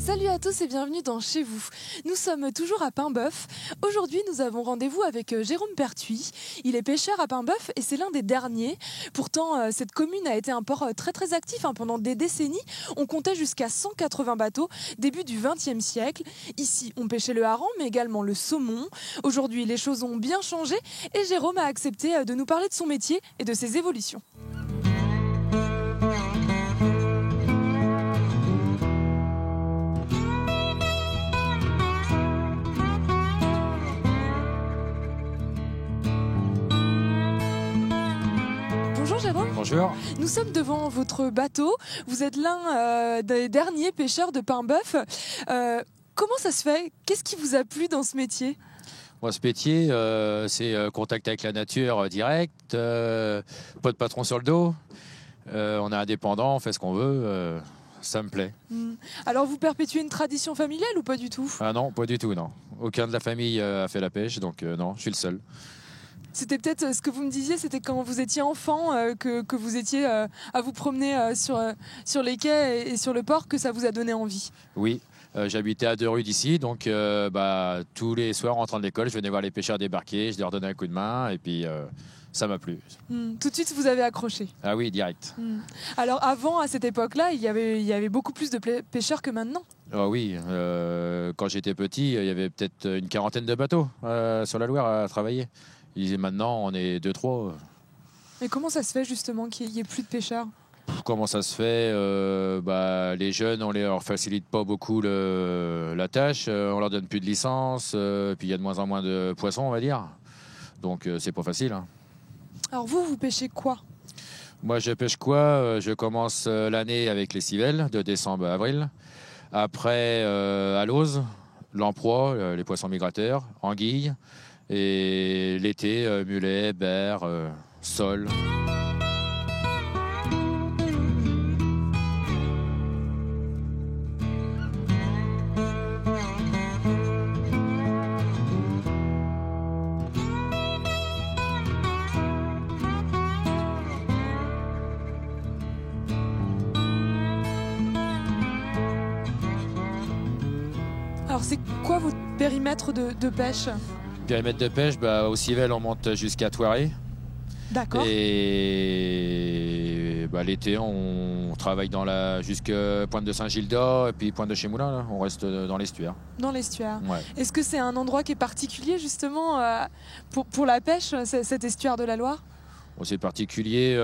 Salut à tous et bienvenue dans Chez vous. Nous sommes toujours à Paimboeuf. Aujourd'hui, nous avons rendez-vous avec Jérôme Pertuis. Il est pêcheur à Paimboeuf et c'est l'un des derniers. Pourtant, cette commune a été un port très actif pendant des décennies. On comptait jusqu'à 180 bateaux début du XXe siècle. Ici, on pêchait le hareng, mais également le saumon. Aujourd'hui, les choses ont bien changé et Jérôme a accepté de nous parler de son métier et de ses évolutions. Bonjour Jérôme. Bonjour. Nous sommes devant votre bateau. Vous êtes l'un des derniers pêcheurs de Paimboeuf. Comment ça se fait? Qu'est-ce qui vous a plu dans ce métier? Moi, ce métier, c'est contact avec la nature direct, pas de patron sur le dos. On est indépendant, on fait ce qu'on veut. Ça me plaît. Alors, vous perpétuez une tradition familiale ou pas du tout? Ah non, pas du tout, non. Aucun de la famille a fait la pêche, donc non, je suis le seul. C'était peut-être ce que vous me disiez, c'était quand vous étiez enfant, que vous étiez à vous promener sur les quais et sur le port, que ça vous a donné envie. Oui, j'habitais à 2 rues d'ici, donc tous les soirs en rentrant de l'école, je venais voir les pêcheurs débarquer, je leur donnais un coup de main et puis ça m'a plu. Tout de suite, vous avez accroché. Ah oui, direct. Alors avant, à cette époque-là, il y avait beaucoup plus de pêcheurs que maintenant. Ah oui, quand j'étais petit, il y avait peut-être une quarantaine de bateaux sur la Loire à travailler. Maintenant, on est 2-3. Mais comment ça se fait justement qu'il n'y ait plus de pêcheurs? Comment ça se fait? Les jeunes, on leur facilite pas beaucoup la tâche. On leur donne plus de licence. Puis il y a de moins en moins de poissons, on va dire. Donc c'est pas facile. Alors vous pêchez quoi? Moi, je pêche quoi? Je commence l'année avec les civelles, de décembre à avril. Après, à l'ose, lamproie, les poissons migrateurs, anguilles. Et l'été, mulet, berre, sole. Alors c'est quoi votre périmètre de pêche? Périmètre de pêche, au Civelle, on monte jusqu'à Thoiré. D'accord. Et l'été, on travaille jusqu'à Pointe de Saint-Gildas et puis Pointe de Chémoulin. Là. On reste dans l'estuaire. Dans l'estuaire. Ouais. Est-ce que c'est un endroit qui est particulier justement pour la pêche, cet estuaire de la Loire? Bon, c'est particulier,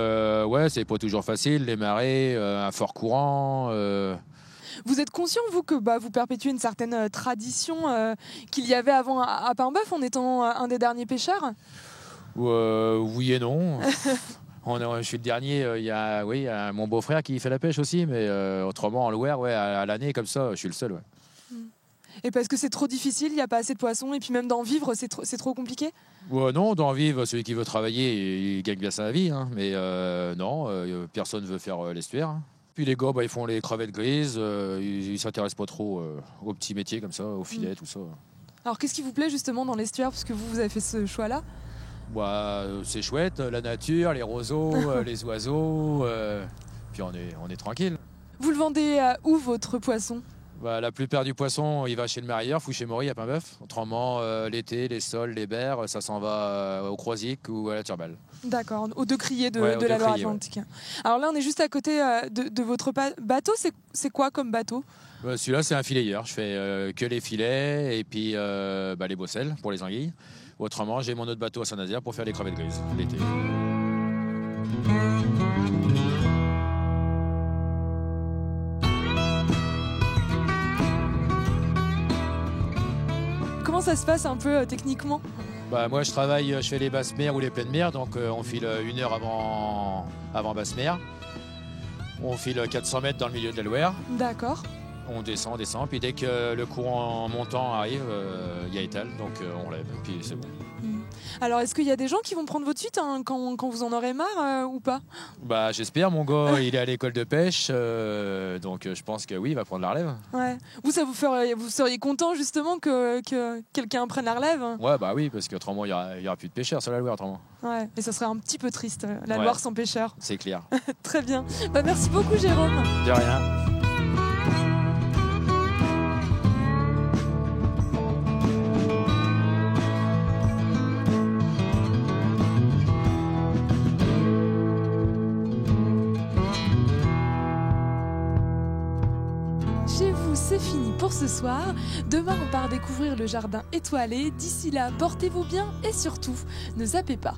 c'est pas toujours facile. Les marées, un fort courant. Vous êtes conscient, vous, que vous perpétuez une certaine tradition qu'il y avait avant à Paimboeuf en étant un des derniers pêcheurs? Oui et non. Je suis le dernier. Il y a mon beau-frère qui fait la pêche aussi, mais autrement, en Loire, à l'année, comme ça, je suis le seul. Ouais. Et parce que c'est trop difficile, il n'y a pas assez de poissons, et puis même d'en vivre, c'est trop compliqué? Non, d'en vivre, celui qui veut travailler, il gagne bien sa vie. Mais non, personne ne veut faire l'estuaire. Puis les gars, ils font les crevettes grises, ils ne s'intéressent pas trop aux petits métiers comme ça, aux filets, tout ça. Alors qu'est-ce qui vous plaît justement dans l'estuaire, parce que vous avez fait ce choix-là? C'est chouette, la nature, les roseaux, les oiseaux, puis on est tranquille. Vous le vendez où votre poisson? La plupart du poisson, il va chez le marailleur, Fouché-Maury à Paimboeuf. Autrement, l'été, les sols, les berres, ça s'en va au Croisic ou à la Turballe. D'accord, aux deux criers de la Loire-Atlantique. Ouais. Alors là, on est juste à côté de votre bateau. C'est quoi comme bateau? Celui-là, c'est un filayeur. Je fais que les filets et puis les bosselles pour les anguilles. Autrement, j'ai mon autre bateau à Saint-Nazaire pour faire les crevettes grises l'été. Comment ça se passe un peu techniquement? Moi, je fais les basses mers ou les pleines mers, donc on file 1 heure avant basse mer. On file 400 mètres dans le milieu de la Loire. D'accord. On descend, puis dès que le courant montant arrive, il y a étal, donc on lève, puis c'est bon. Alors, est-ce qu'il y a des gens qui vont prendre votre suite quand vous en aurez marre ou pas? J'espère, mon gars, il est à l'école de pêche, donc je pense que oui, il va prendre la relève. Ouais. Vous seriez content justement que quelqu'un prenne la relève? Ouais, oui, parce qu'autrement, il y aura plus de pêcheurs sur la Loire, autrement. Ouais, et ça serait un petit peu triste, la Loire sans pêcheurs. C'est clair. Très bien. Merci beaucoup, Jérôme. De rien. nous, c'est fini pour ce soir. Demain, on part découvrir le jardin étoilé. D'ici là, portez-vous bien et surtout, ne zappez pas.